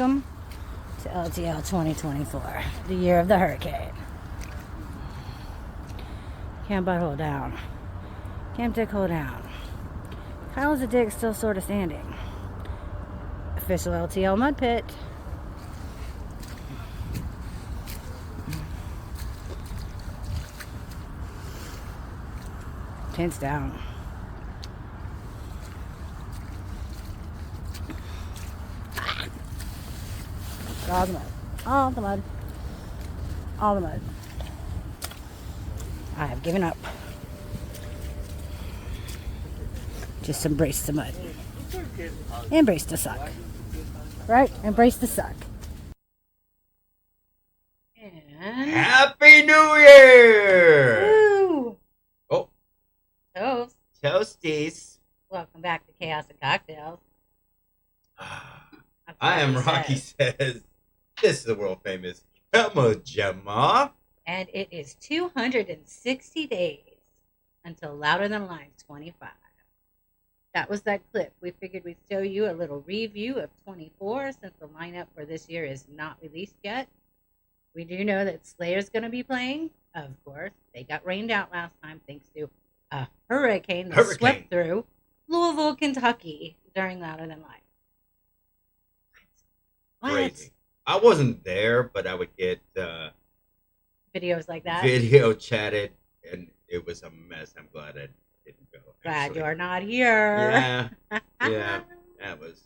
welcome to LTL 2024, the year of the hurricane. Camp Butthole down. Camp Dickhole down. Kyle's a dick still sort of standing. Official LTL mud pit. Tents down. All the mud. All the mud. All the mud. I have given up. Just embrace the mud. Embrace the suck. Right? Embrace the suck. And Happy New Year! woo! Oh, Toast. toasties. Welcome back to Chaos and Cocktails. I am Rocky Says. This is the world famous Emma Gemma. And it is 260 days until Louder Than Life 25. That was that clip. We figured we'd show you a little review of 24 since the lineup for this year is not released yet. We do know that Slayer's going to be playing, of course. They got rained out last time thanks to a hurricane that swept through Louisville, Kentucky during Louder Than Life. Crazy. I wasn't there, but I would get Videos like that. video chatted, and it was a mess. I'm glad I didn't go. Glad you're not here. Yeah, that was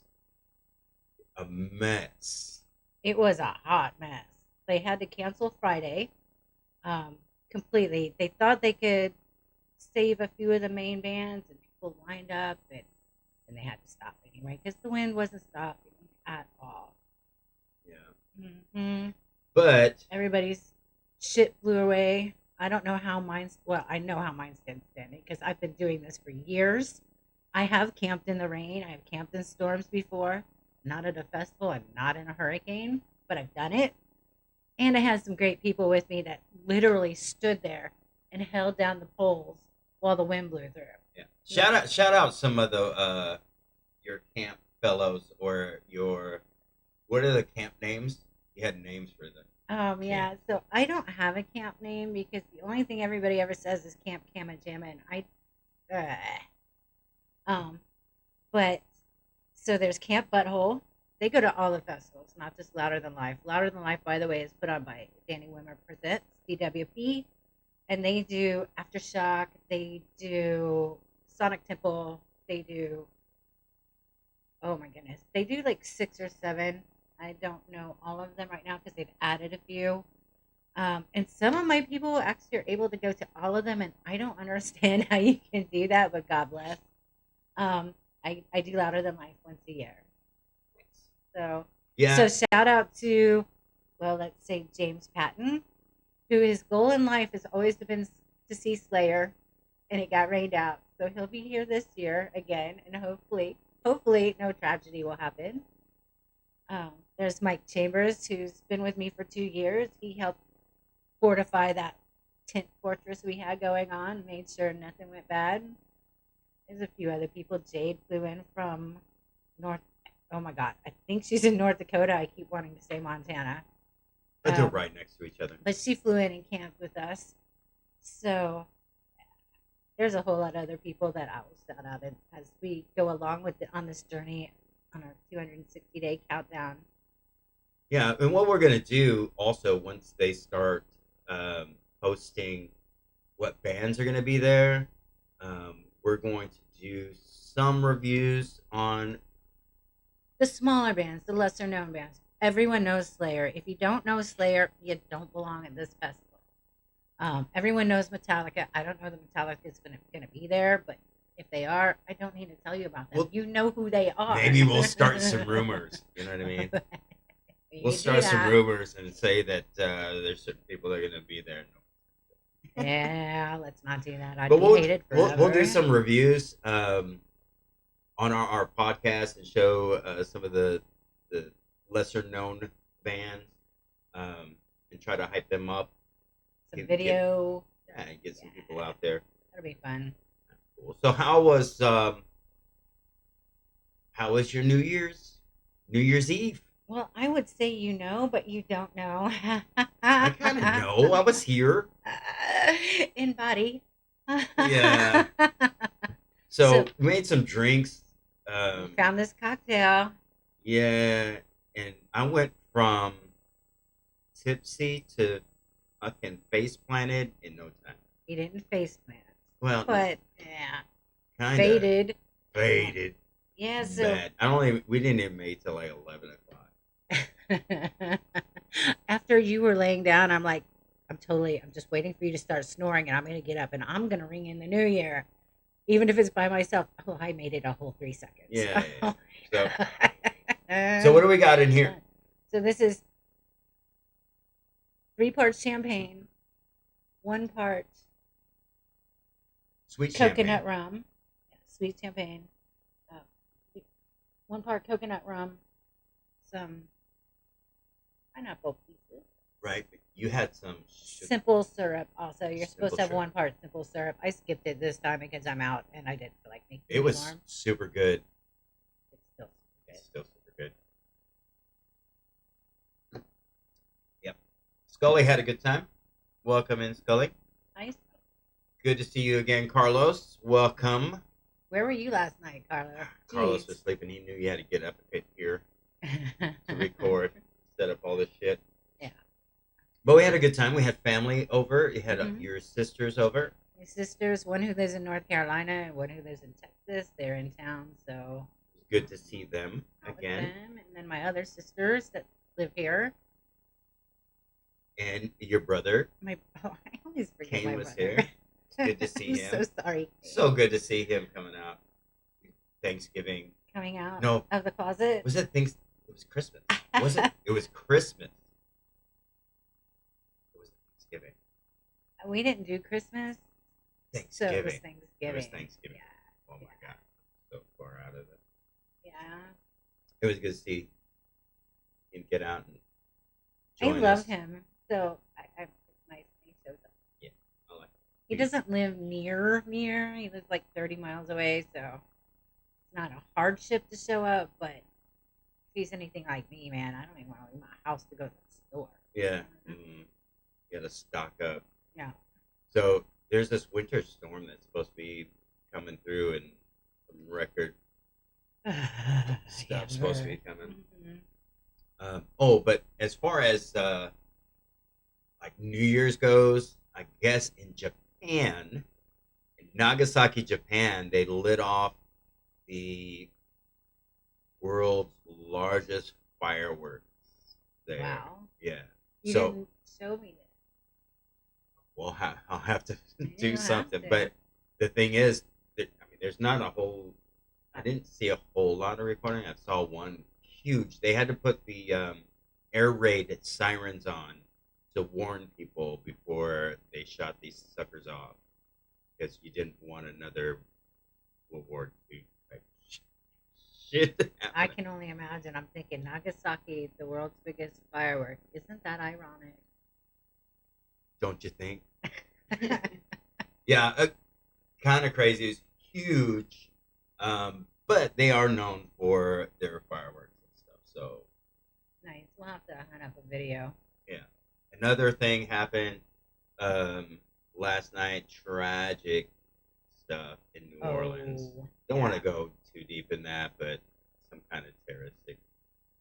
a mess. It was a hot mess. They had to cancel Friday completely. They thought they could save a few of the main bands, and people lined up, and they had to stop anyway because the wind wasn't stopping at all. Yeah. Mm-hmm. But everybody's shit blew away. I don't know how mine's. Well, I know how mine's been standing because I've been doing this for years. I have camped in the rain. I have camped in storms before. Not at a festival and not in a hurricane, but I've done it. And I had some great people with me that literally stood there and held down the poles while the wind blew through. Yeah. Shout out some of the your camp fellows or your, what are the camp names? You had names for them. Yeah. So I don't have a camp name because the only thing everybody ever says is Camp Kamajama, and but so there's Camp Butthole. They go to all the festivals, not just Louder Than Life. Louder Than Life, by the way, is put on by Danny Wimmer Presents, DWP. And they do Aftershock. They do Sonic Temple. They do, oh my goodness. They do like 6 or 7. I don't know all of them right now because they've added a few. And some of my people actually are able to go to all of them. And I don't understand how you can do that, but God bless. I do Louder Than Life once a year. So, yeah. So shout out to, well, let's say James Patton, who his goal in life has always been to see Slayer, and it got rained out. So he'll be here this year again, and hopefully no tragedy will happen. There's Mike Chambers, who's been with me for 2 years. He helped fortify that tent fortress we had going on, made sure nothing went bad. There's a few other people. Jade flew in from oh my God, I think she's in North Dakota. I keep wanting to say Montana. But they're right next to each other. But she flew in and camped with us. So there's a whole lot of other people that I will shout out as we go along on this journey on our 260-day countdown. Yeah, and what we're going to do also once they start posting what bands are going to be there, we're going to do some reviews on the smaller bands, the lesser known bands. Everyone knows Slayer. If you don't know Slayer, you don't belong at this festival. Everyone knows Metallica. I don't know that Metallica is going to be there, but if they are, I don't need to tell you about them. Well, you know who they are. Maybe we'll start some rumors. You know what I mean? We'll start some rumors and say that there's certain people that are going to be there. Yeah, let's not do that. I'd be hated forever. We'll do some reviews on our podcast and show some of the lesser known bands and try to hype them up. Some video. Get some people out there. That'll be fun. Cool. So how was your New Year's Eve? Well, I would say you know, but you don't know. I kind of know. I was here. In body. Yeah. So So we made some drinks. we Um, found this cocktail. yeah, and I went from tipsy to fucking face planted in no time. He didn't face plant, Well, no, but yeah, kind of faded. Yeah, faded yeah. So bad. I don't even. We didn't even make till like 11 o'clock. after you were laying down, I'm like, I'm just waiting for you to start snoring, and I'm gonna get up and I'm gonna ring in the new year, even if it's by myself. Oh, I made it a whole 3 seconds. Yeah, yeah, yeah. Oh So, my so God. what do we got in here? So this is 3 parts champagne, 1 part Sweet champagne. coconut rum, yeah, sweet champagne, uh, 1 part coconut rum, some pineapple pieces, Right. You had some simple syrup. Also, you're supposed simple to have sugar. 1 part simple syrup. I skipped it this time because I'm out and I didn't feel like making It any was more. super good. It's still It's super still super good. Yep. Scully had a good time. Welcome in, Scully. good. Nice. Good to see you again, Carlos. Welcome. Where were you last night, Carlo? Carlos was Jeez. sleeping. He knew he had to get up and get here to record, set up all this shit. Yeah. But we had a good time. We had family over. You had Mhm. your sisters over. My sisters, one who lives in North Carolina and one who lives in Texas, they're in town, so It was good to see them out with again. them. And then my other sisters that live here. And your brother My oh, I always forget Kane my was brother. here. It's good to see I'm him. so sorry. So good to see him coming out. Thanksgiving. Coming out No, of the closet. was it things? It was Christmas. Was it? It was Christmas. It was Thanksgiving. We didn't do Christmas, so it was Thanksgiving. Thanksgiving. It was Thanksgiving. Yeah, Oh my yeah, god, so far out of it. yeah. It was good to see him get out and I join love us. him. So it's nice when he shows up. Yeah, I like. He doesn't live near. He lives like 30 miles away, so it's not a hardship to show up. But if he's anything like me, man, I don't even want to leave my house to go to the store. Yeah, you got to stock up. Yeah. So there's this winter storm that's supposed to be coming through, and some record stuff supposed to be coming. Oh, but as far as like New Year's goes, I guess in Japan, in Nagasaki, Japan, they lit off the world's largest fireworks there. Wow. Yeah. You So, didn't show me that. well, I'll have to do You'll have something. to. But the thing is, that, I mean, there's not a whole. I didn't see a whole lot of recording. I saw one huge. They had to put the air raid sirens on to warn people before they shot these suckers off because you didn't want another World War II type shit I happening. can only imagine. I'm thinking Nagasaki, the world's biggest firework. Isn't that ironic? Don't you think? Yeah, kind of crazy. It's huge, but they are known for their fireworks and stuff. So Nice. We'll have to hunt up a video. yeah, another thing happened last night. Tragic stuff in New Orleans. Don't want to Yeah. go too deep in that, but some kind of terroristic.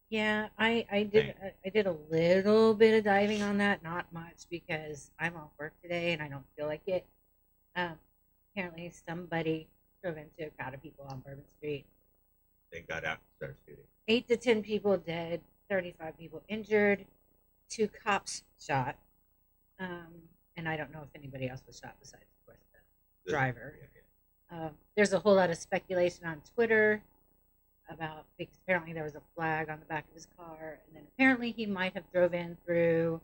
Yeah, I Thing. did I did a little bit of diving on that, not much because I'm off work today and I don't feel like it. Um, apparently somebody drove into a crowd of people on Bourbon Street. They got out and started shooting. 8 to 10 people dead, 35 people injured, 2 cops shot. And I don't know if anybody else was shot besides, of course, the driver. Yeah. There's a whole lot of speculation on Twitter about because apparently there was a flag on the back of his car, and then apparently he might have drove in through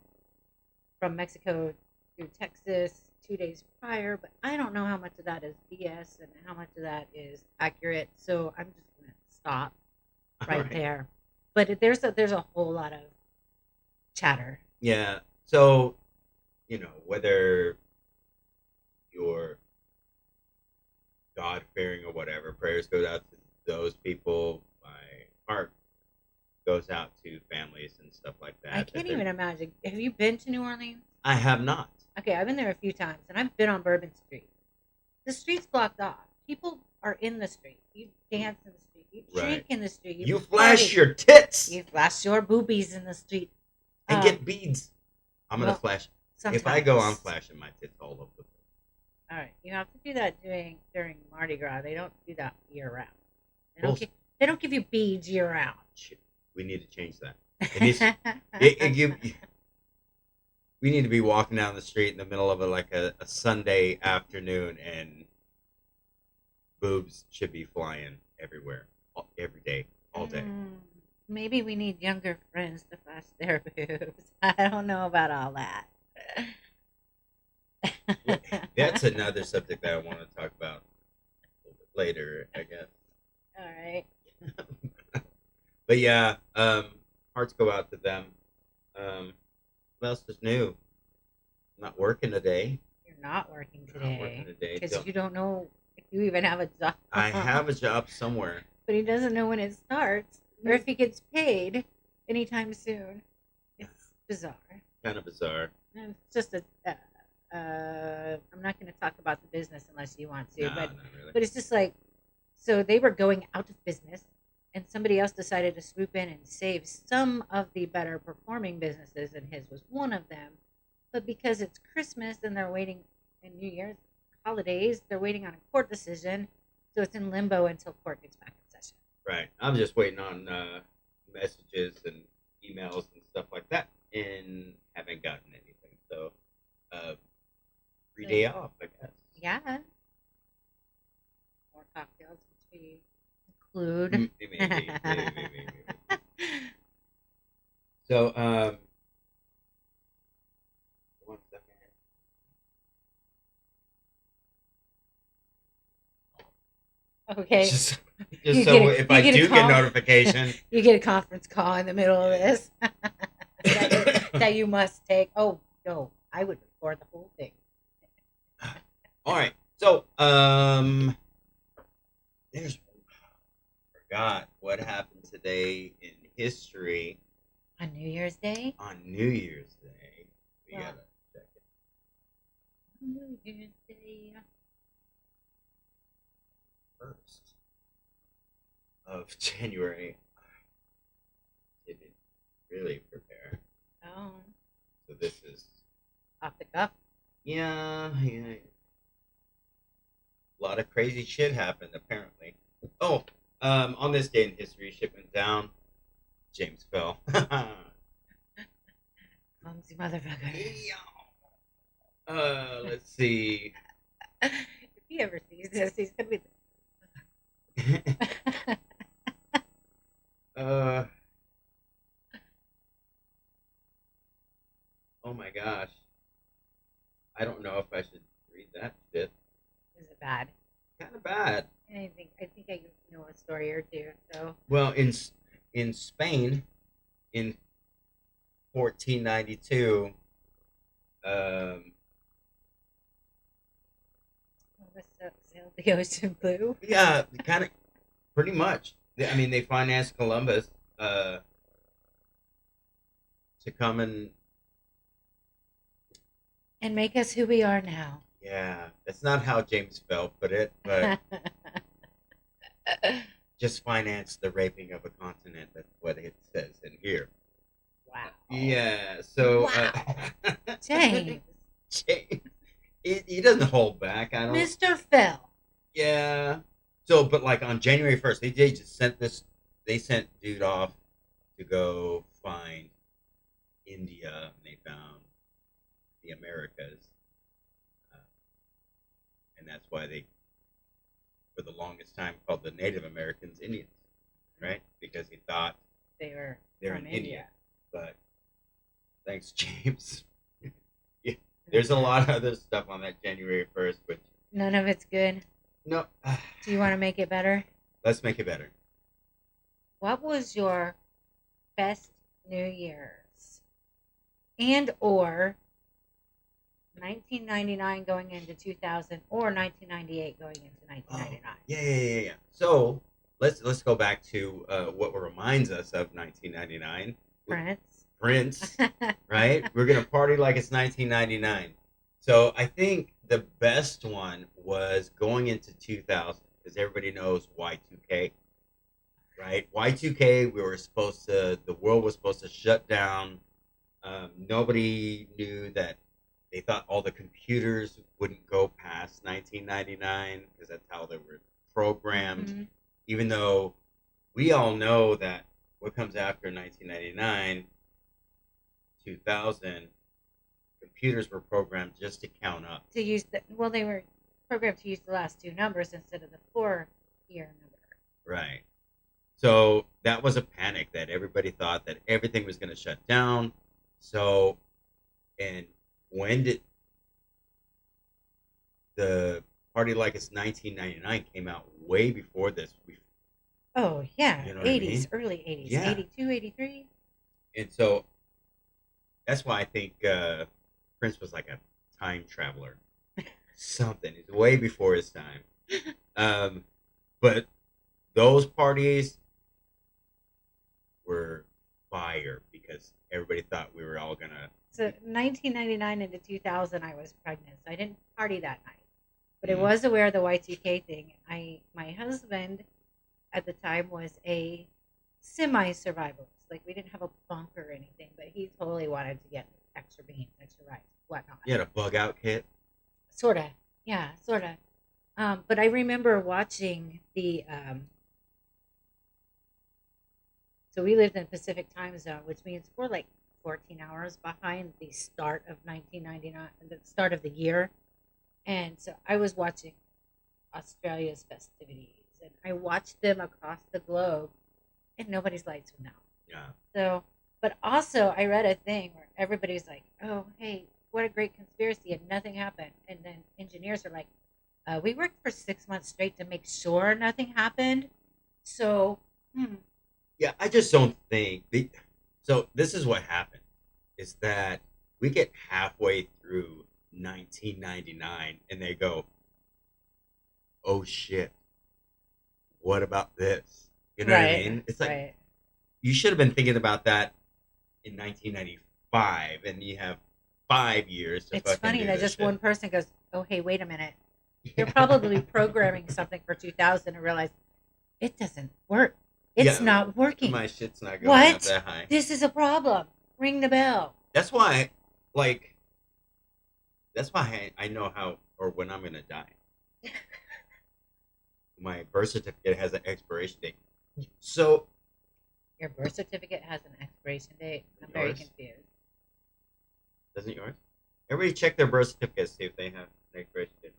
from Mexico through Texas 2 days prior, but I don't know how much of that is BS and how much of that is accurate. So I'm just gonna stop right there. But there's a whole lot of chatter. Yeah. So, whether you're God fearing or whatever, prayers go out to those people. My heart goes out to families and stuff like I that. can't even imagine. Have you been to New Orleans? I have not. Okay, I've been there a few times, and I've been on Bourbon Street. The street's blocked off. People are in the street. You dance in the street. You drink Right. in the street. You party. flash your tits You flash your boobies in the street. and get beads. I'm gonna well, flash. Sometimes. If I go, I'm flashing my tits all over the place. All right, you have to do that during Mardi Gras. They don't do that year round. They don't give you beads year round. Shit. We need to change that. We need to be walking down the street in the middle of a Sunday afternoon, and boobs should be flying everywhere, every day, all day. Maybe we need younger friends to flash their boobs. I don't know about all that. That's another subject that I want to talk about a little bit later, I guess. All right. But yeah, hearts go out to them. What else is new? I'm not working today. You're not working today because you don't know if you even have a job. I have a job somewhere, but he doesn't know when it starts or if he gets paid anytime soon. It's bizarre. Kind of bizarre. And it's just I'm not going to talk about the business unless you want to, No, but not really. but it's just like, so they were going out of business, and somebody else decided to swoop in and save some of the better performing businesses, and his was one of them. But because it's Christmas and they're waiting, and New Year's holidays, they're waiting on a court decision, so it's in limbo until court gets back in session. Right. I'm just waiting on messages and emails and stuff like that, and haven't gotten anything. So, free day off, I guess. Yeah. More cocktails, which we include. Maybe. So, one second. Okay. Just so if I do get notification, you get a conference call in the middle of this that you must take. Oh no, I would record the whole thing. All right. So, there's forgot what happened today in history. On New Year's Day? On New Year's Day. We gotta check it. New Year's Day. 1st of January. Didn't really prepare. Oh. So this is Off the cuff? yeah. A lot of crazy shit happened apparently. Oh, on this day in history, ship went down. James fell. Clumsy motherfucker. Let's see. If he ever sees this, he's gonna be. Oh my gosh. I don't know if I should read that shit. Is it bad? Kind of bad. I think I know a story or two. So. Well, in Spain, in 1492, Sailed the ocean blue. yeah, kind of, pretty much. I mean, they financed Columbus to come and make us who we are now. Yeah, that's not how James Fell put it, but just finance the raping of a continent. That's what it says in here. Wow. Yeah, so wow. James. James, he doesn't hold back. I don't. Mr. Fell. Yeah. So, but like on January 1st, they just sent this. They sent dude off to go find India, and they found the Americas. And that's why they, for the longest time, called the Native Americans Indians, right? Because he thought they're in India. But thanks, James. Yeah, there's a lot of other stuff on that January 1st, which none of it's good. No. Do you want to make it better? Let's make it better. What was your best New Year's and or 1999 going into 2000 or 1998 going into 1999? Yeah. So let's go back to what reminds us of 1999. Prince. Prince, right? We're gonna party like it's 1999. So I think the best one was going into 2000 because everybody knows Y2K, right? Y2K, we were supposed to, the world was supposed to shut down. Nobody knew that they thought all the computers wouldn't go past 1999 because that's how they were programmed. Mm-hmm. Even though we all know that what comes after 1999, 2000, computers were programmed just to count up. To use they were programmed to use the last two numbers instead of the 4-year number. Right. So that was a panic that everybody thought that everything was going to shut down. So, and when did the Party Like It's 1999 came out way before this? Oh, yeah. You know what 80s, I mean? early 80s. Yeah. 82, 83. And so that's why I think Prince was like a time traveler. Something. It's way before his time. But those parties were fire because everybody thought we were all gonna. So 1999 into 2000, I was pregnant, so I didn't party that night. But I was aware of the Y2K thing. My husband at the time was a semi-survivalist. Like, we didn't have a bunk or anything, but he totally wanted to get extra beans, extra rice, whatnot. You had a bug out kit? Sort of. Yeah, sort of. But I remember watching so we lived in Pacific time zone, which means we're like 14 hours behind the start of 1999, the start of the year. And so I was watching Australia's festivities, and I watched them across the globe, and nobody's lights went out. Yeah. So, but also I read a thing where everybody's like, "Oh, hey, what a great conspiracy," and nothing happened. And then engineers are like, "We worked for 6 months straight to make sure nothing happened." So, Yeah, I just don't think. So this is what happened: is that we get halfway through 1999, and they go, "Oh shit, what about this?" You know what I mean? It's like right. you should have been thinking about that in 1995, and you have 5 years to It's fucking funny do that this just shit. one person goes, "Oh, hey, wait a minute." They're probably programming something for 2000 and realize it doesn't work. It's Yeah, not working. My shit's not going up What? that high. This is a problem. Ring the bell. That's why, like, that's why I know how or when I'm gonna die. My birth certificate has an expiration date. So Your birth certificate has an expiration date. I'm very Yours? confused. doesn't yours? Everybody check their birth certificate, see if they have an expiration date.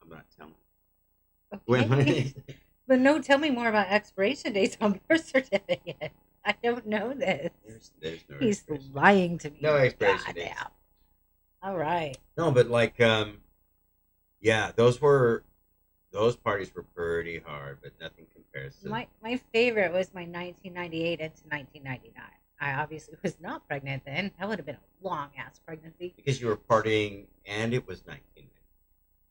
I'm not telling. Okay. But no, tell me more about expiration dates on birth certificate. I don't know this. There's no He's expiration. lying to me. No expiration dates. Goddamn. All right. No, but like, yeah, those parties were pretty hard, but nothing compares to. My favorite was my 1998 into 1999. I obviously was not pregnant then. That would have been a long ass pregnancy. Because you were partying, and it was 1990.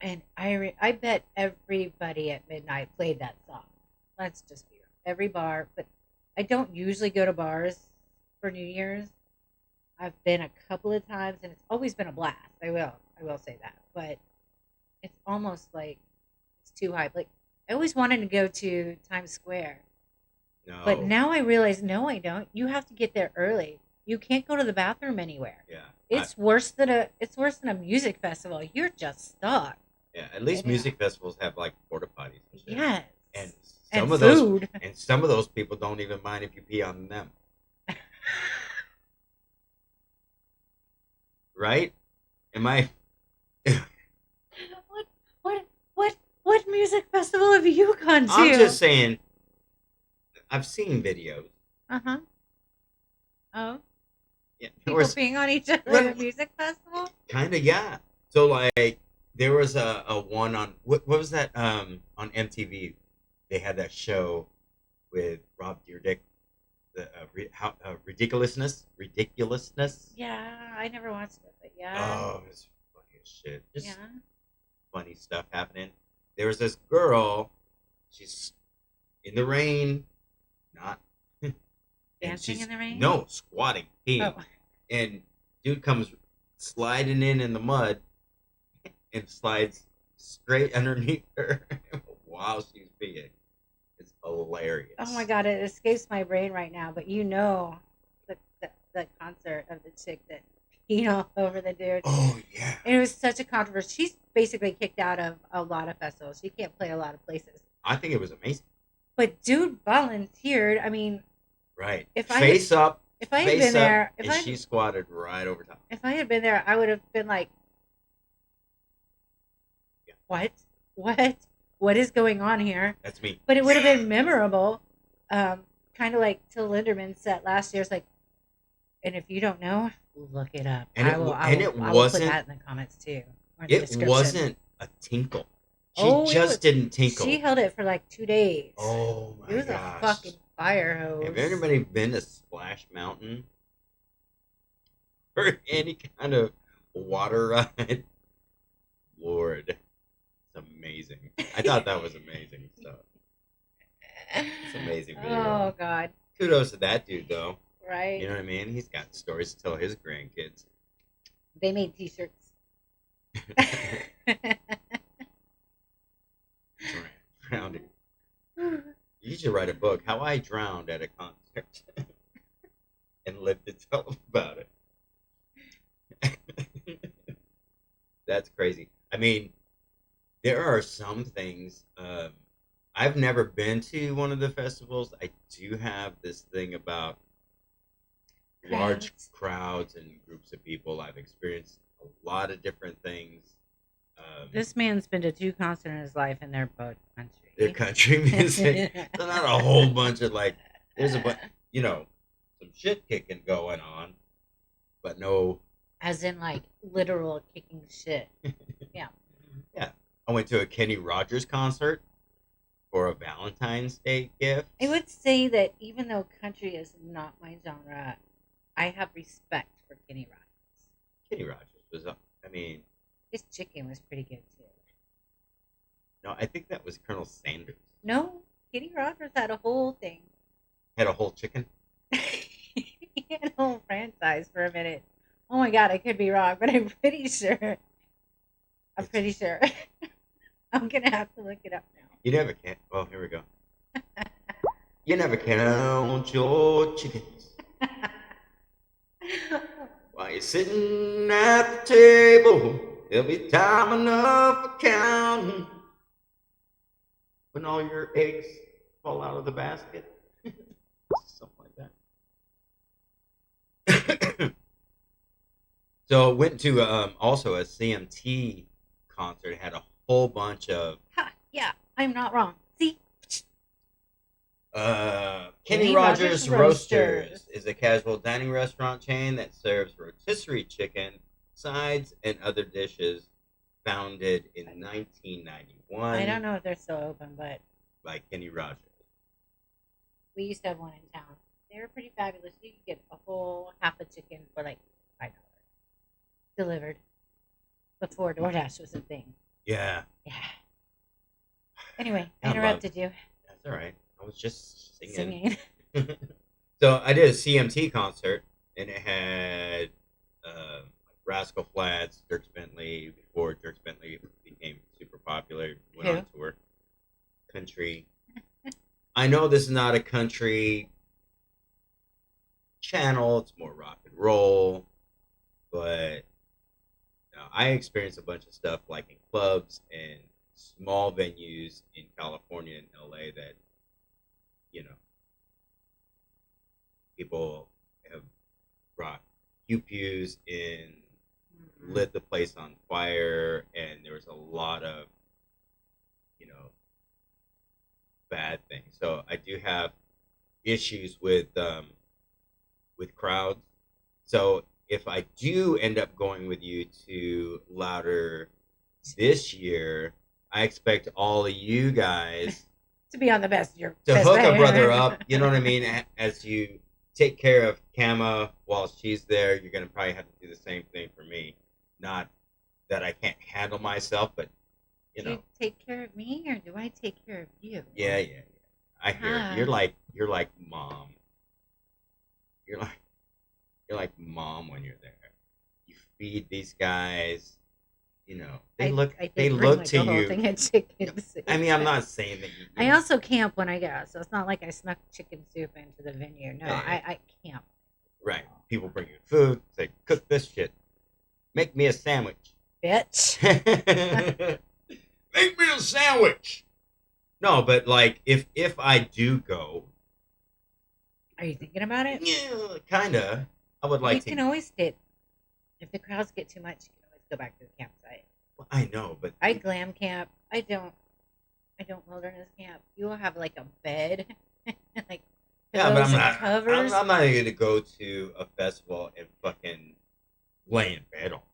And I bet everybody at midnight played that song. Let's just be real. Every bar, but I don't usually go to bars for New Year's. I've been a couple of times, and it's always been a blast. I will say that. But it's almost like it's too hype. Like, I always wanted to go to Times Square, No. but now I realize no, I don't. You have to get there early. You can't go to the bathroom anywhere. Yeah. It's worse than a music festival. You're just stuck. Yeah. At least Yeah. music festivals have like porta potties. And shit. Yes. And And some of food. those, and some of those people don't even mind if you pee on them. Right? Am I? What music festival have you gone to? I'm just saying. I've seen videos. Uh-huh. Oh, Yeah. people being on each other at a music festival? Kind of, yeah. So like, there was a one on what was that on MTV? They had that show with Rob Dyrdek, the ridiculousness. Yeah, I never watched it, but yeah. Oh, it's funny as shit. Yeah. Just funny stuff happening. There was this girl. She's in the rain, not, and Dancing in she's the rain? no squatting, peeing, Oh. and dude comes sliding in the mud and slides straight underneath her while she's peeing. It's hilarious. Oh my god, it escapes my brain right now, but you know the concert of the chick that peed all over the dude. Oh yeah. And it was such a controversy. She's basically kicked out of a lot of festivals. She can't play a lot of places. I think it was amazing. But dude volunteered. I mean, Right. if Face up. if I had Face been up, there, and she squatted right over top. if I had been there, I would have been like, Yeah. what is going on here? That's me. But it would have been memorable. Kind of like Till Linderman said last year. It's like, and if you don't know, look it up. And I will put that in the comments too. Or the It description. wasn't a tinkle. She Oh, just didn't tinkle. She held it for like 2 days. Oh my gosh. It was a fucking fire hose. Have anybody been to Splash Mountain? Or any kind of water ride? Lord. It's amazing. I thought that was amazing. So it's amazing video. Oh god. Kudos to that dude though. Right. You know what I mean? He's got stories to tell his grandkids. They made t-shirts. Drowning. You should write a book, How I Drowned at a Concert. And lived to tell about it. That's crazy. I mean, there are some things. I've never been to one of the festivals. I do have this thing about large crowds and groups of people. I've experienced a lot of different things. This man's been to 2 concerts in his life, and they're both country. They're country music. So not a whole bunch of like. There's a bunch, some shit kicking going on, but no. As in, like, literal kicking shit. Yeah. Yeah. I went to a Kenny Rogers concert for a Valentine's Day gift. I would say that even though country is not my genre, I have respect for Kenny Rogers. Kenny Rogers was, his chicken was pretty good too. No, I think that was Colonel Sanders. No, Kenny Rogers had a whole thing. Had a whole chicken? He had a whole franchise for a minute. Oh my god, I could be wrong, but I'm pretty sure. I'm pretty sure. I'm gonna have to look it up now. You never can. Oh, here we go. You never count your chickens while you're sitting at the table. There'll be time enough for counting when all your eggs fall out of the basket. Something like that. So went to also a CMT concert. It had a whole bunch of. Yeah, I'm not wrong. See. Kenny Rogers Roasters is a casual dining restaurant chain that serves rotisserie chicken, sides, and other dishes. Founded in 1991. I don't know if they're still open, but by Kenny Rogers. We used to have one in town. They were pretty fabulous. You could get a whole half a chicken for like $5 delivered before DoorDash was a thing. Yeah. Yeah. Anyway, I interrupted you. That's all right. I was just singing. So I did a CMT concert, and it had Rascal Flatts, Dierks Bentley, before Dierks Bentley became super popular, went on tour. Country. I know this is not a country channel, it's more rock and roll, but I experienced a bunch of stuff like in clubs and small venues in California and LA that, people have brought pews in, lit the place on fire, and there was a lot of, bad things. So I do have issues with crowds. So if I do end up going with you to Louder this year, I expect all of you guys to be on the best. To hook a brother up, you know what I mean? As you take care of Kama while she's there, you're gonna probably have to do the same thing for me. Not that I can't handle myself, but you Do you know, take care of me or do I take care of you? yeah. I hear it. Ah, You're like mom. You're like you're like mom when you're there. You feed these guys. You know, I they did bring look like to a whole you. thing of No, chicken soup. I mean, I'm not saying that you I know. also camp when I go, so it's not like I snuck chicken soup into the venue. No, Yeah, I camp. right. People bring you food. Say, cook this shit. Make me a sandwich. Bitch. Make me a sandwich. No, but like if I do go, Are you thinking about it? yeah, kinda. I would You like can to. always get, if the crowds get too much, you can always go back to the campsite. Well, I know, but I glam camp. I don't wilderness camp. You will have like a bed, like yeah, but pillows and covers. I'm not going to go to a festival and fucking lay in bed all.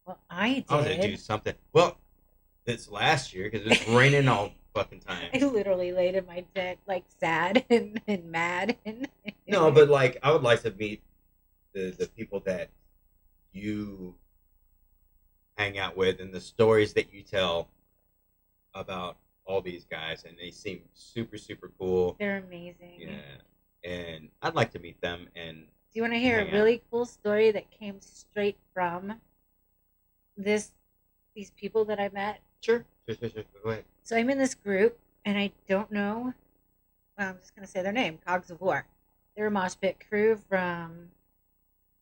Well, I I was going to do did. something. Well, this last year because it was raining all fucking time. I literally laid in my tent, like sad and mad. And No, but like I would like to meet the people that you hang out with and the stories that you tell about all these guys, and they seem super cool. they're amazing. Yeah, and I'd like to meet them and Do you want to hear a hang out. really cool story that came straight from this these people that I met? Sure. Go ahead. So I'm in this group, and I don't know. Well, I'm just gonna say their name, Cogs of War. They're a mosh pit crew from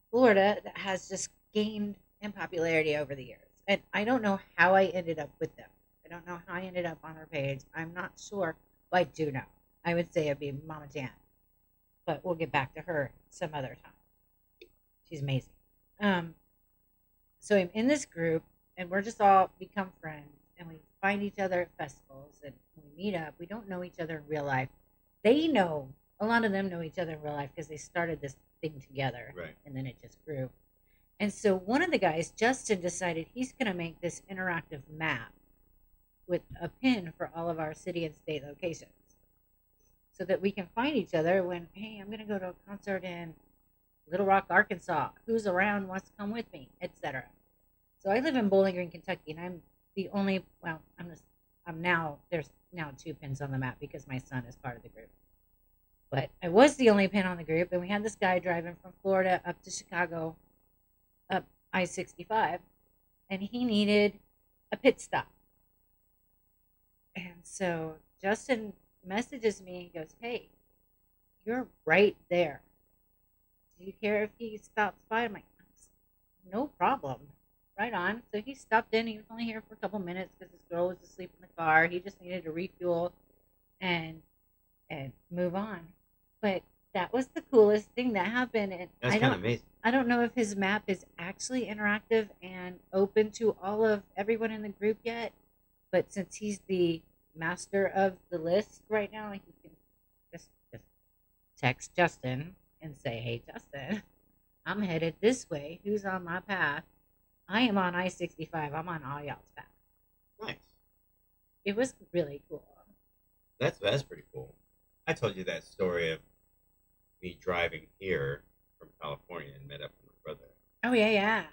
Florida that has just gained in popularity over the years. And I don't know how I ended up with them. I don't know how I ended up on her page. I'm not sure. Well, I do know. I would say it'd be Mama Jan, but we'll get back to her some other time. She's amazing. Um, so I'm in this group, and we're just all become friends, and we find each other at festivals, and when we meet up. We don't know each other in real life. They know a lot of them know each other in real life because they started this thing together, Right. and then it just grew. And so one of the guys, Justin, decided he's going to make this interactive map with a pin for all of our city and state locations so that we can find each other when, hey, I'm going to go to a concert in Little Rock, Arkansas. Who's around wants to come with me, etc. So I live in Bowling Green, Kentucky, and I'm the only, well, I'm now, there's now two pins on the map because my son is part of the group. But I was the only pin on the group, and we had this guy driving from Florida up to Chicago up I-65, and he needed a pit stop. And so Justin messages me and goes, "Hey, you're right there. Do you care if he stops by?" I'm like, "No problem. Right on." So he stopped in. He was only here for a couple minutes because his girl was asleep in the car. He just needed to refuel and move on. But that was the coolest thing that happened. And That's kind of amazing. I don't know if his map is actually interactive and open to all of everyone in the group yet. But since he's the master of the list right now, he can just text Justin and say, "Hey, Justin, I'm headed this way. Who's on my path? I am on I-65. I'm on all y'all's path." Nice. It was really cool. That's pretty cool. I told you that story of me driving here from California and met up with my brother. Oh yeah.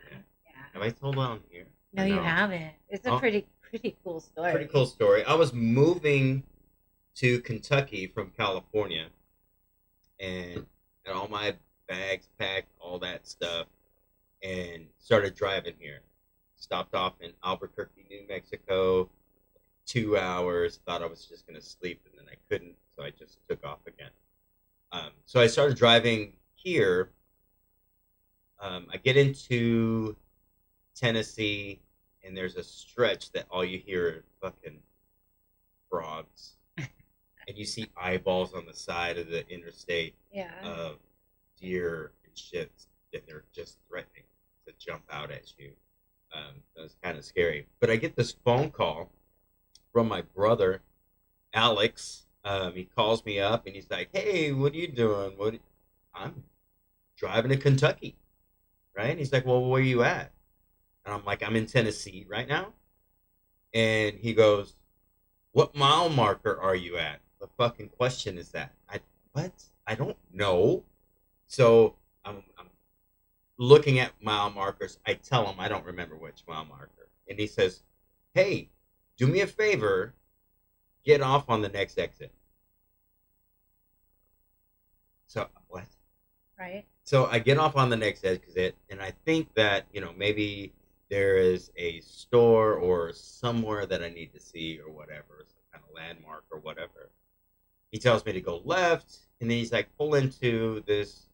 Have I told it on here? No, Or you haven't. It's a Oh, pretty cool story. pretty cool story. I was moving to Kentucky from California and had all my bags packed, all that stuff, and started driving here. Stopped off in Albuquerque, New Mexico, 2 hours. Thought I was just going to sleep, and then I couldn't, so I just took off again. So I started driving here. I get into Tennessee, and there's a stretch that all you hear are fucking frogs, and you see eyeballs on the side of the interstate Yeah. of deer and shit that they're just threatening to jump out at you. That's kind of scary. But I get this phone call from my brother, Alex. He calls me up and he's like, "Hey, what are you doing?" I'm driving to Kentucky, right? And he's like, "Well, where are you at?" And I'm like, "I'm in Tennessee right now." And he goes, "What mile marker are you at?" The fucking question is that? What? I don't know. So I'm looking at mile markers. I tell him I don't remember which mile marker, and he says, "Hey, do me a favor, get off on the next exit." So what? Right. So I get off on the next exit, and I think that maybe there is a store or somewhere that I need to see or whatever, some kind of landmark or whatever. He tells me to go left, and then he's like, pull into this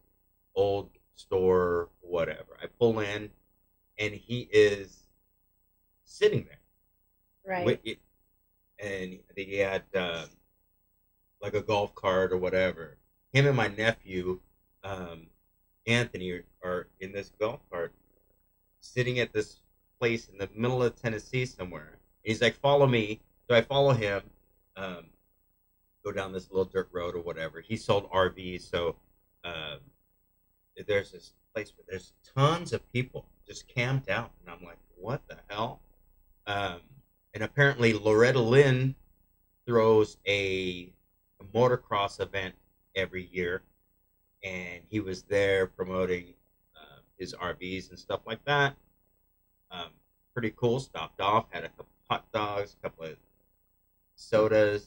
old store, whatever. I pull in, and he is sitting there. Right. And I think he had like a golf cart or whatever. Him and my nephew, Anthony, are in this golf cart, sitting at this place in the middle of Tennessee somewhere. He's like, "Follow me." So I follow him. Um, Go down this little dirt road or whatever. He sold RVs, so um, there's this place where there's tons of people just camped out, and I'm like, "What the hell?" Um, and apparently Loretta Lynn throws a motocross event every year, and he was there promoting his RVs and stuff like that. Um, Pretty cool. Stopped off, had a couple hot dogs, a couple of sodas.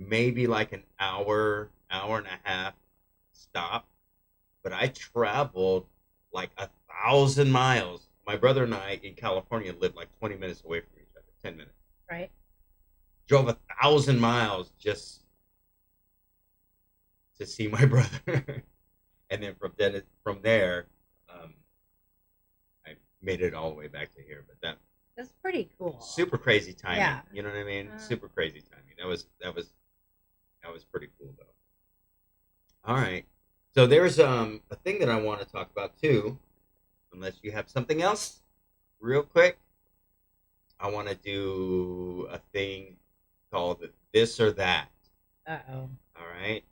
Maybe like an hour and a half stop. But I traveled like 1,000 miles. My brother and I in California lived like 20 minutes away from each other, 10 minutes. Right. Drove 1,000 miles just to see my brother, and then from there, um, I made it all the way back to here. But That's pretty cool. super crazy timing. Yeah. You know what I mean? Super crazy timing. That was pretty cool though. All right. So there's a thing that I want to talk about too. Unless you have something else, real quick. I want to do a thing called this or that. Uh-oh. All right.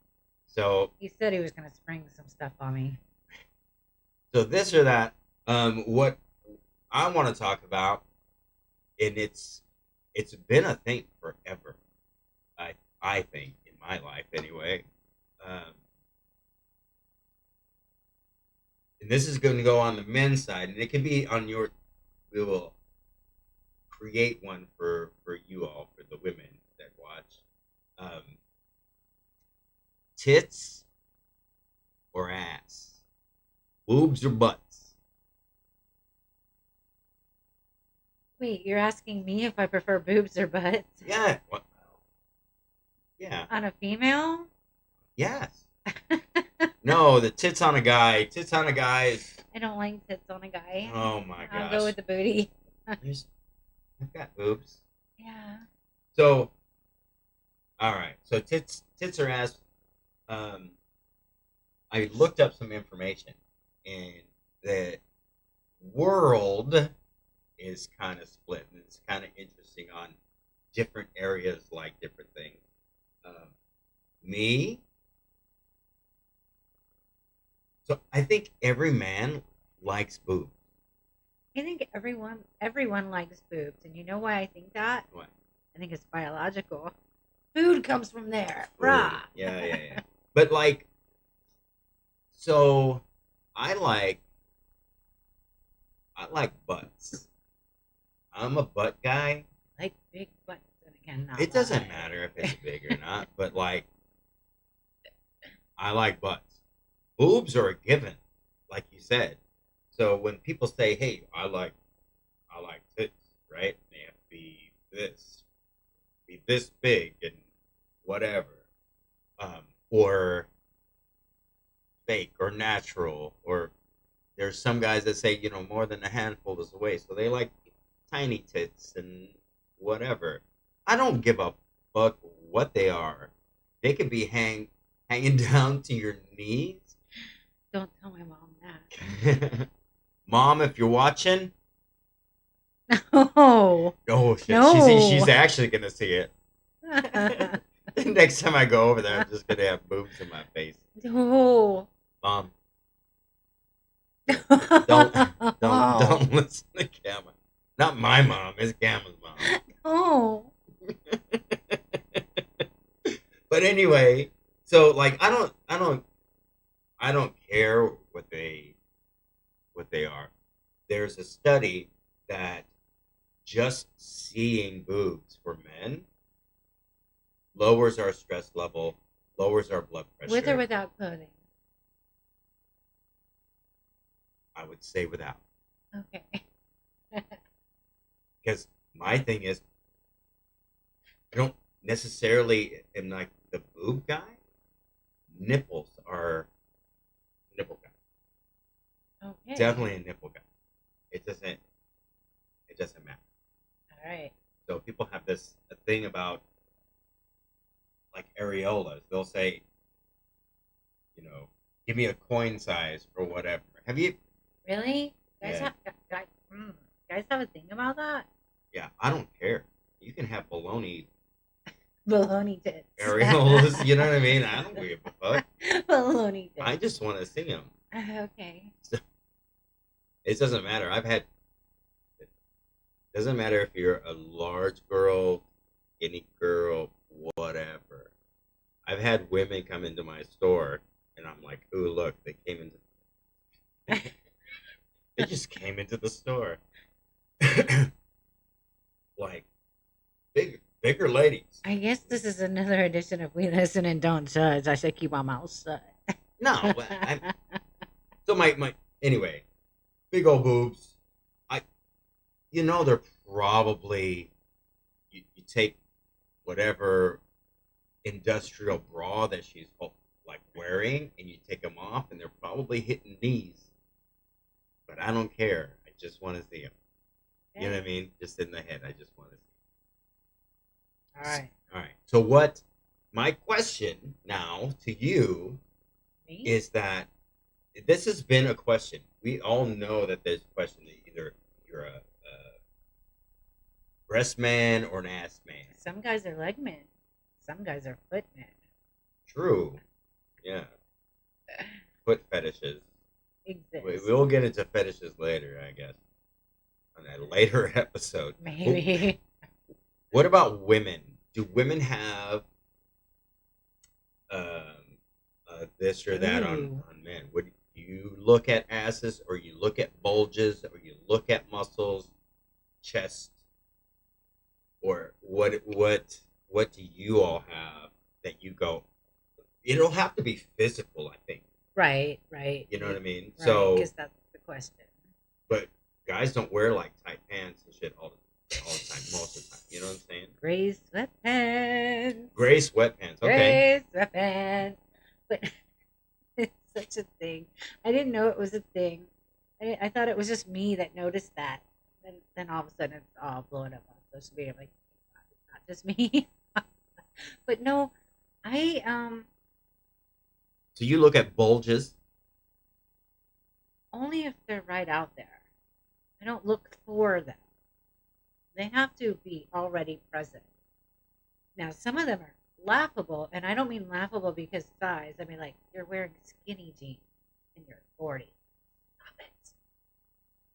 So He said he was going to spring some stuff on me. So this or that, what I want to talk about, and it's been a thing forever. I think in my life anyway, and this is going to go on the men's side, and it can be on your. We will create one for you all, for the women that watch. Tits or ass, boobs or butts. Wait, you're asking me if I prefer boobs or butts? Yeah. What? Yeah. On a female? Yes. No, the tits on a guy. Tits on a guy is. I don't like tits on a guy. Oh my gosh. I'll go with the booty. I've got boobs. Yeah. So, all right. So tits or ass. I looked up some information, and the world is kind of split, and it's kind of interesting on different areas, like different things. Me, so I think every man likes boobs. I think everyone likes boobs, and you know why I think that? What? I think it's biological. Food comes from there. Food. Rah. Yeah. But so I like butts. I'm a butt guy. Like big butts, and again, not It doesn't lie. matter if it's big or not, but I like butts. Boobs are a given, like you said. So when people say, "Hey, I like tits," right? They have to be this big and whatever, or fake or natural, or there's some guys that say more than a handful is the way, so they like tiny tits and whatever. I don't give a fuck what they are. They could be hanging down to your knees. Don't tell my mom that. Mom, if you're watching, No. oh shit, No. she's actually gonna see it. Next time I go over there, I'm just gonna have boobs in my face. No. Mom, don't listen to Gamma. Not my mom, it's Gamma's mom. No. But anyway, so I don't care what they they are. There's a study that just seeing boobs for men lowers our stress level, lowers our blood With or pressure. without clothing? I would say without. Okay. Because my thing is, I don't necessarily am like the boob guy. Nipples are nipple guy. Okay. Definitely a nipple guy. It doesn't matter. All right. So people have this a thing about like areolas. They'll say, give me a coin size or whatever. Have you? Really? Guys Yeah. have guys, guys have a thing about that? Yeah, I don't care. You can have baloney Baloney tits. areolas. You know what I mean? I don't give a fuck. Baloney tits. I just want to see them. Okay. So, it doesn't matter. It doesn't matter if you're a large girl, skinny girl, whatever. I've had women come into my store, and I'm like, "Ooh, look! They came into. They just came into the store, like bigger ladies." I guess this is another edition of We Listen and Don't Judge. I should keep my mouth shut. No, so my anyway, big old boobs. I, they're probably you take whatever industrial bra that she's like wearing, and you take them off, and they're probably hitting knees. But I don't care. I just want to see them. You know what I mean? Just in the head. I just want to see. All right. All right. So what? My question now to you Me? is that this has been a question. We all know that there's a question that either you're a breast man or an ass man. Some guys are leg men. Some guys are foot men. True. Yeah. Foot fetishes. Exist. We'll get into fetishes later, I guess, on a later episode. Maybe. What about women? Do women have this or that on men? Would you look at asses, or you look at bulges, or you look at muscles, chest, or what do you all have that you go? It'll have to be physical, I think. Right. You know what I mean? Right, So, because that's the question. but guys don't wear like tight pants and shit all the time, most of the time. You know what I'm saying? Gray sweatpants. Gray sweatpants. Okay. Gray sweatpants. But it's such a thing. I didn't know it was a thing. I thought it was just me that noticed that. Then all of a sudden it's all blowing up on social media. I'm like, it's not just me. But no, I So you look at bulges. only if they're right out there. I don't look for them. They have to be already present. Now, some of them are laughable, and I don't mean laughable because size. I mean like you're wearing skinny jeans and you're 40. Stop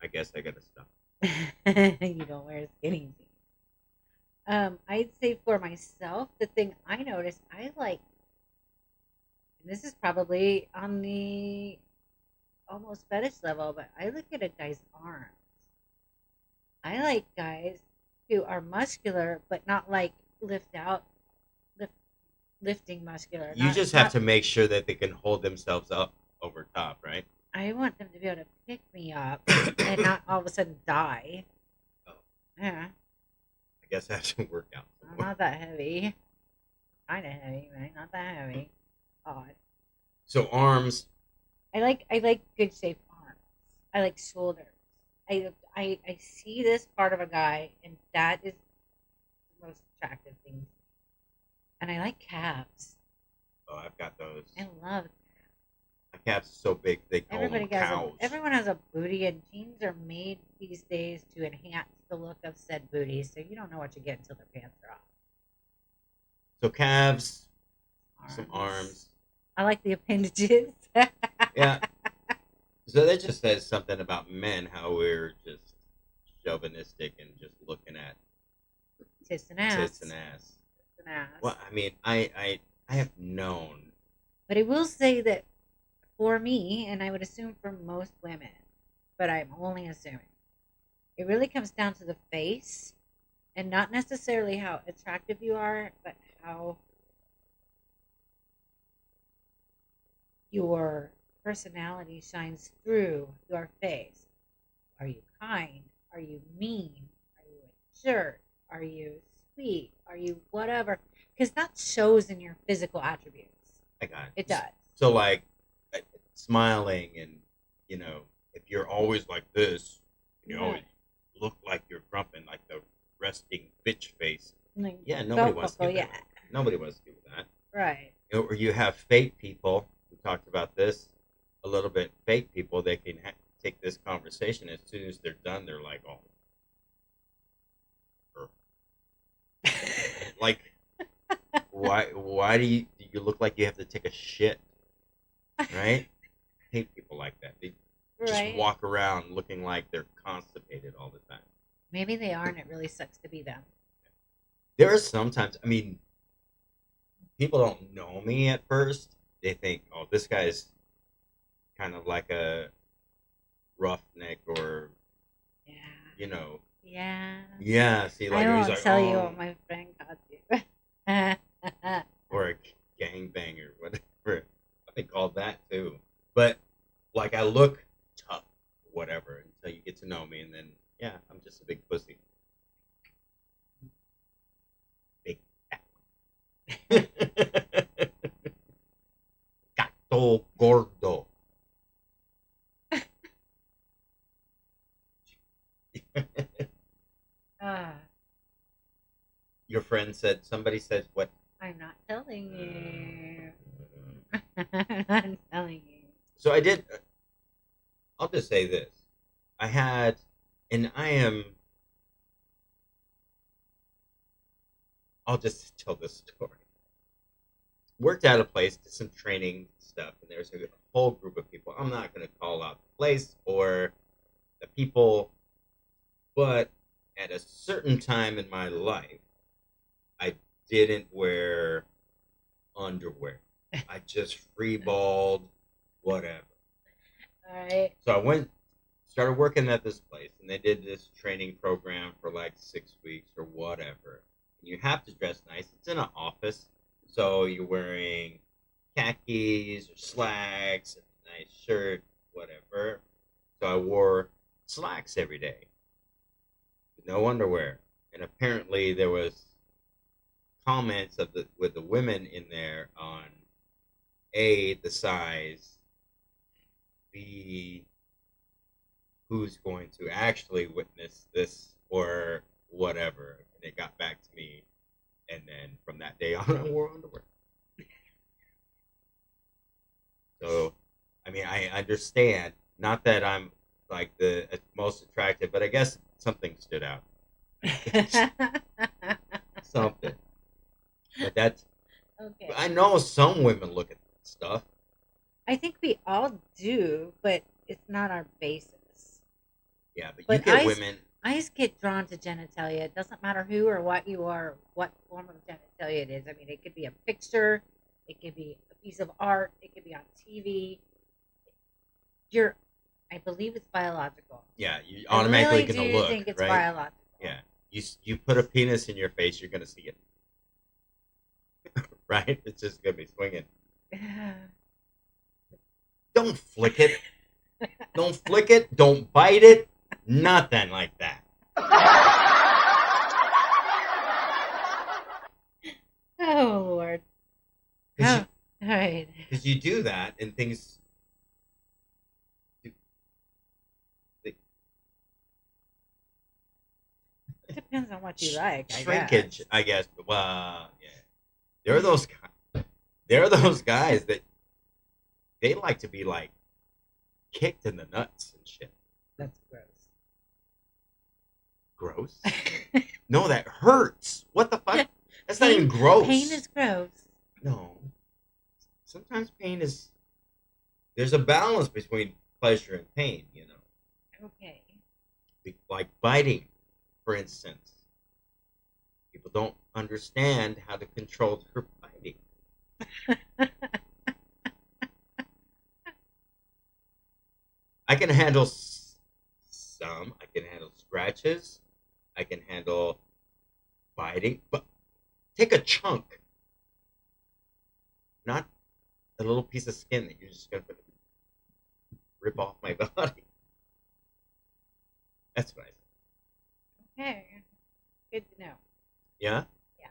I guess I gotta stop. it. You don't wear skinny jeans. I'd say for myself, the thing I noticed, I like, and this is probably on the almost fetish level, but I look at a guy's arms. I like guys who are muscular, but not like lifting muscular. You just have to make sure that they can hold themselves up over top, right? I want them to be able to pick me up and not all of a sudden die. Oh. Yeah, I guess that should work out. I'm not that heavy. Kind of heavy, but not that heavy. Odd. So arms. I like good shaped arms. I like shoulders. I see this part of a guy, and that is the most attractive thing. And I like calves. Oh, I've got those. I love My calves are so big they call everybody them cows. everyone has a booty, and jeans are made these days to enhance the look of said booty. So you don't know what you get until their pants are off. So calves, some arms. I like the appendages. Yeah. So that just says something about men, how we're just chauvinistic and just looking at Tits and ass. tits and ass. Tits and ass. Well, I mean, I have known. But I will say that for me, and I would assume for most women, but I'm only assuming. It really comes down to the face and not necessarily how attractive you are, but how your personality shines through your face. Are you kind? Are you mean? Are you a jerk? Are you sweet? Are you whatever? Because that shows in your physical attributes. I got It it. does. So like smiling and if you're always like this, you Yeah. always look like you're grumping like the resting bitch face. Like, Yeah, nobody belt wants to buckle, do that. yeah. Nobody wants to do that. Right. Or you have fake people. We talked about this a little bit. Fake people, they can take this conversation. As soon as they're done, they're like, "Oh, like why do you look like you have to take a shit?" Right? I hate people like that. They just Right. walk around looking like they're constipated all the time. Maybe they are, and it really sucks to be them. There are sometimes, I mean, people don't know me at first. They think, "Oh, this guy's kind of like a roughneck," or Yeah. you know, Yeah. yeah. See, like I he's won't like, tell you "Oh," what my friend called you. or a gangbanger, whatever. I've been called that too. But like, I look tough, whatever, until you get to know me, and then yeah, I'm just a big pussy. Big gato gordo. Ah, Your friend said, somebody said, what? I'm not telling you. I'm not telling you. So I did. I'll just say this. I had, and I am. I'll just tell this story. Worked at a place, did some training stuff, and there's a whole group of people. I'm not going to call out the place or the people, but at a certain time in my life, I didn't wear underwear. I just freeballed, whatever. All right. So I started working at this place, and they did this training program for like 6 weeks or whatever. And you have to dress nice. It's in an office, so you're wearing khakis or slacks, a nice shirt, whatever. So I wore slacks every day, with no underwear. And apparently there was comments with the women in there on A, the size, B, who's going to actually witness this or whatever. And it got back to me, and then from that day on, I wore underwear. So, I mean, I understand. Not that I'm like the most attractive, but I guess something stood out. Something. But that's. Okay. I know some women look at that stuff. I think we all do, but it's not our basis. Yeah, but you But get women. I just get drawn to genitalia. It doesn't matter who or what you are, or what form of genitalia it is. I mean, it could be a picture, it could be a piece of art, it could be on TV. I believe it's biological. Yeah, you I automatically really gonna do look, think it's right? biological. Yeah, you put a penis in your face, you're gonna see it, right? It's just gonna be swinging. Don't flick it. Don't flick it. Don't bite it. Nothing like that. Oh Lord. Because All right. you do that, and things. They, It depends on what you like. shrinkage, guess. I guess. Well, yeah. There are those guys. There are those guys that they like to be like kicked in the nuts and shit. That's gross. Gross. No, that hurts. What the fuck? That's not even gross. Pain is gross. No. Sometimes pain is. There's a balance between pleasure and pain, you know. Okay. Like biting, for instance. People don't understand how to control their biting. I can handle some. I can handle scratches. I can handle biting. But take a chunk, not a little piece of skin that you're just gonna rip off my body. That's what I said. Okay. Good to know. Yeah. Yeah.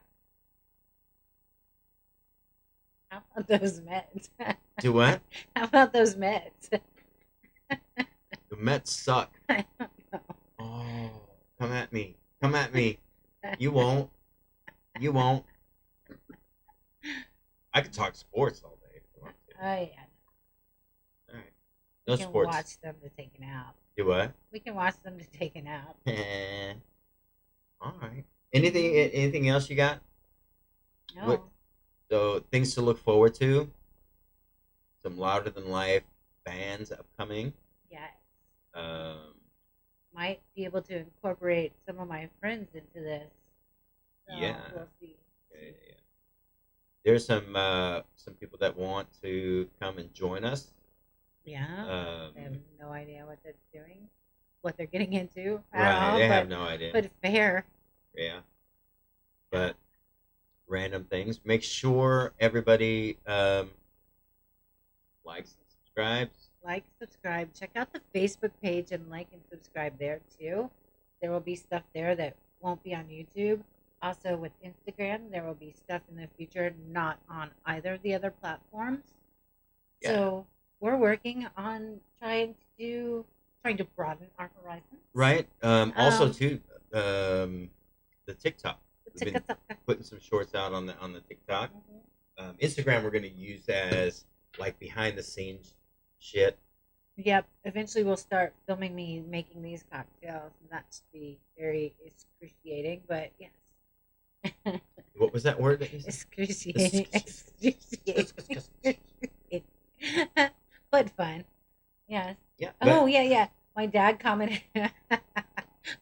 How about those meds? Do what? How about those meds? The Mets suck. I don't know. Oh, come at me. Come at me. You won't. You won't. I could talk sports all day if you want to. Oh yeah. All right. No We can sports. watch them to take a nap. Do what? We can watch them to take a nap. All right. Anything else you got? No. What- So things to look forward to. Some louder than life bands upcoming. Yes. Um, Might be able to incorporate some of my friends into this. So Yeah. We'll see. yeah. There's some people that want to come and join us. Yeah. Um, I have no idea what they're doing, what they're getting into. right. They have but, no idea. but fair. Yeah. But random things. Make sure everybody likes and subscribes. Like, subscribe. Check out the Facebook page and like and subscribe there too. There will be stuff there that won't be on YouTube. Also, with Instagram, there will be stuff in the future not on either of the other platforms. Yeah. So we're working on trying to broaden our horizons. Right. Also, Um, too, the TikTok. We've been putting some shorts out on the TikTok. Instagram, we're gonna use as like behind the scenes shit. Yep. Eventually, we'll start filming me making these cocktails, and that should be very excruciating. But yes. What was that word that you said? Excruciating. Excruciating. But fun. Yes. Yeah. Oh yeah. My dad commented.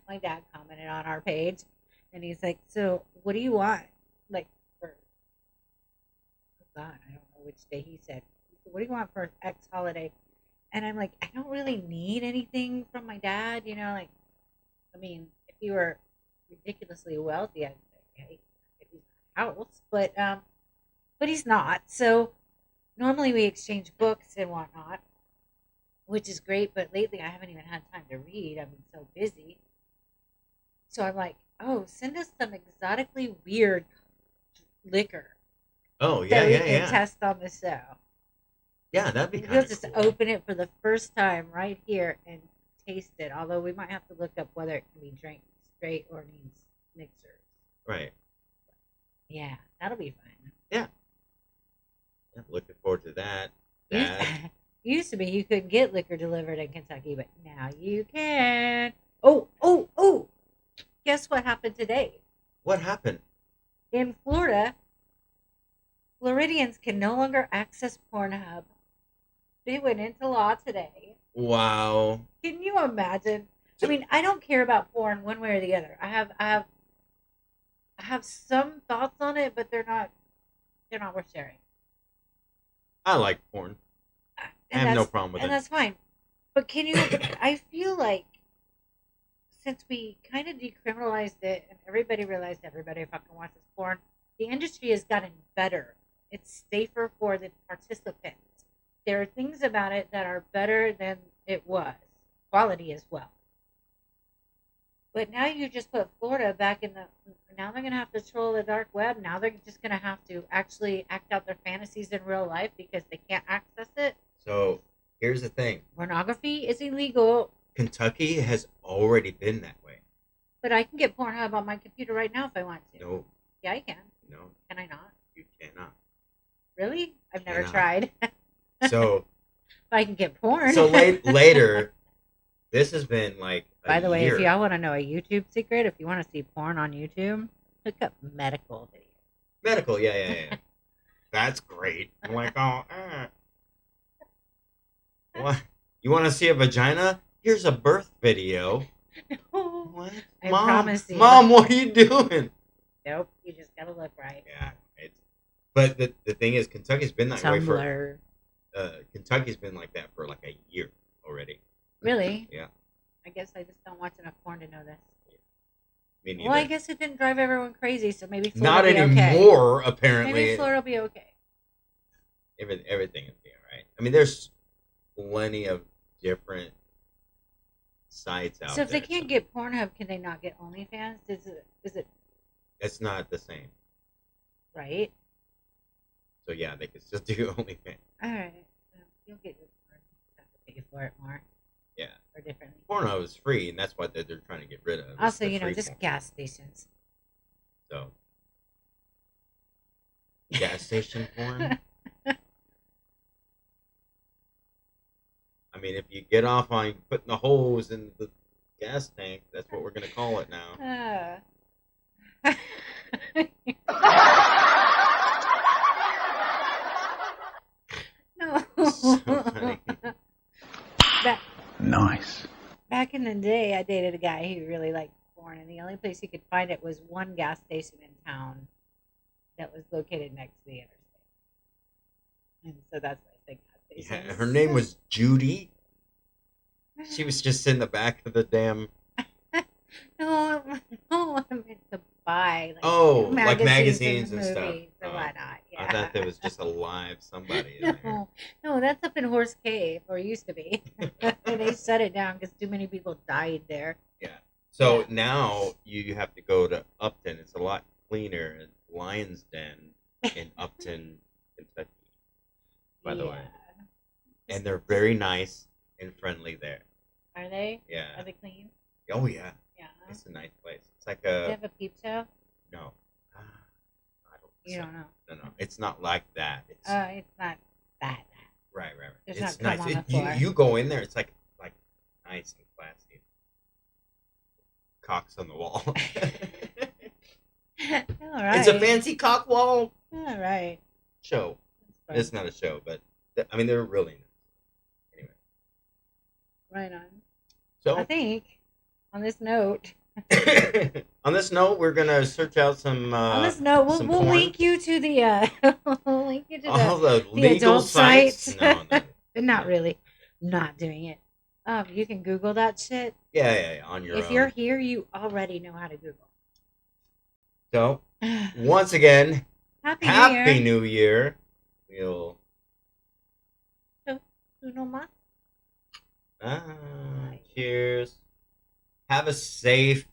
My dad commented on our page, and he's like, "So, what do you want? Like for? Oh God, I don't know which day he said. What do you want for X holiday?" And I'm like, I don't really need anything from my dad. Like, I mean, if he were ridiculously wealthy, I'd say, hey, get his house, but he's not. So normally we exchange books and whatnot, which is great. But lately I haven't even had time to read. I've been so busy. So I'm like, oh, send us some exotically weird liquor Oh yeah, that we yeah, can yeah. test on the show. Yeah, that'd be kind We'll of just cool. open it for the first time right here and taste it. Although we might have to look up whether it can be drank straight or needs mixers. Right. Yeah, that'll be fun. Yeah. Looking forward to that. That. Used to be you couldn't get liquor delivered in Kentucky, but now you can. Oh! Guess what happened today? What happened? In Florida, Floridians can no longer access Pornhub. They went into law today. Wow. Can you imagine? I mean, I don't care about porn one way or the other. I have some thoughts on it, but they're not worth sharing. I like porn. I have no problem with and it. that's fine. But can you? I feel like since we kind of decriminalized it and everybody realized everybody fucking watches porn, the industry has gotten better. It's safer for the participants. There are things about it that are better than it was. Quality as well. But now you just put Florida back in the. Now they're going to have to troll the dark web. Now they're just going to have to actually act out their fantasies in real life because they can't access it. So here's the thing. Pornography is illegal, Kentucky has already been that way. but I can get Pornhub on my computer right now if I want to. No, Yeah, I can. no, Can I not? you cannot. Really? I've never Cannot. tried. So But I can get porn. later, this has been like By the way, year. if y'all want to know a YouTube secret, if you want to see porn on YouTube, look up medical videos. Medical, yeah. That's great. I'm like, oh, what? You want to see a vagina? Here's a birth video. What? I promise you. Mom, what are you doing? Nope, you just gotta look right. Yeah, but the thing is, Kentucky's been that way for. Tumblr. Kentucky's been like that for like a year already. Really? Yeah. I guess I just don't watch enough porn to know this. Me neither. Well, I guess it didn't drive everyone crazy, so maybe Florida Not will be anymore, okay. apparently. Maybe Florida will be okay. Everything is being right. I mean, there's plenty of different sites out So there. if they can't get Pornhub, can they not get OnlyFans? Is it It's not the same. right? So yeah, they could still do OnlyFans. All right, you'll get your porn. You have to pay for it more. Yeah. Or differently. Porno is free, and that's what they're trying to get rid of. Also, just porn. gas stations. So, gas station porn. I mean, if you get off on putting the hose in the gas tank, that's what we're gonna call it now. No. So funny. Nice. Back in the day, I dated a guy who really liked porn, and the only place he could find it was one gas station in town that was located next to the interstate. And so that's why I say gas station. Yeah, her name was Judy. She was just in the back of the damn. No, I meant to buy. Like magazines and stuff. movies and whatnot. Yeah. I thought there was just a live somebody in there. No, that's up in Horse Cave, or used to be. And they shut it down because too many people died there. Yeah. So now you have to go to Upton. It's a lot cleaner. Lion's Den in Upton, Kentucky, by the way. And they're very nice and friendly there. Are they? Yeah. Are they clean? Oh, yeah. Yeah. It's a nice place. It's like Do they have a peep show? No. I don't You don't know. No. It's not like that. It's It's not that. right. There's It's not nice. cum on the floor. You go in there, it's like nice and classy. Cocks on the wall. All right. It's a fancy cock wall All right. show. That's It's not a show, but they're really nice. Anyway. right on. So I think on this note. on this note, we're gonna search out some. On this note, we'll porn. link you to the we'll link you to all the legal adult sites. sites. No. But not really. Not doing it. You can Google that shit. Yeah, on your own. If you're here, you already know how to Google. So once again, Happy New Year. We'll. Uno más. Cheers. Have a safe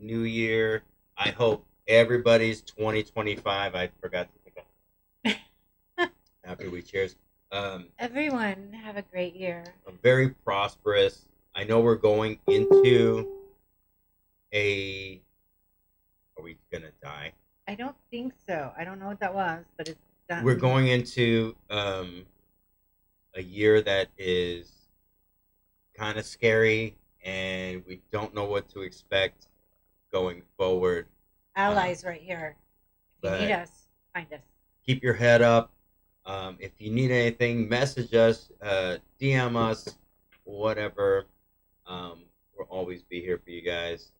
New Year. I hope everybody's 2025. I forgot to pick up. After we cheers. Everyone have a great year. Very prosperous. I know we're going into a. Are we gonna die? I don't think so. I don't know what that was, but it's done. We're going into a year that is kind of scary, and we don't know what to expect going forward. Allies right here. If you need but- us, find us. Keep your head up. If you need anything, message us, DM us, whatever. We'll always be here for you guys.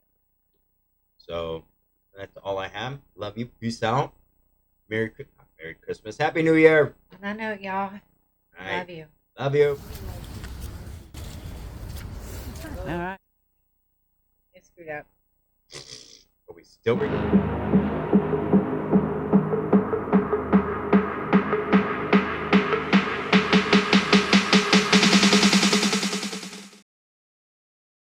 So that's all I have. Love you. Peace out. Merry Christmas. Happy New Year. On that note, y'all, All right. love you. Love you. All right. It screwed up. Are we still recording?